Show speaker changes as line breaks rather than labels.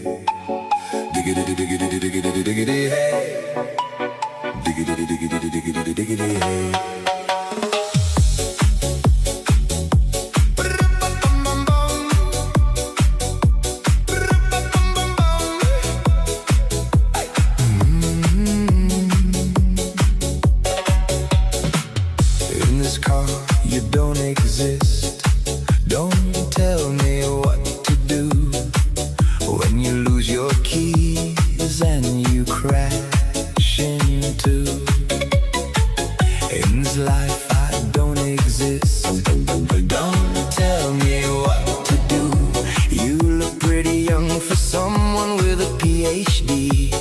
Diggity diggity diggity diggity hey. Diggity diggity diggity diggity hey. In this car, you don't exist. Don't tell me what to do when you lose your keys and you crash into. In this life, I don't exist. Don't tell me what to do. You look pretty young for someone with a PhD.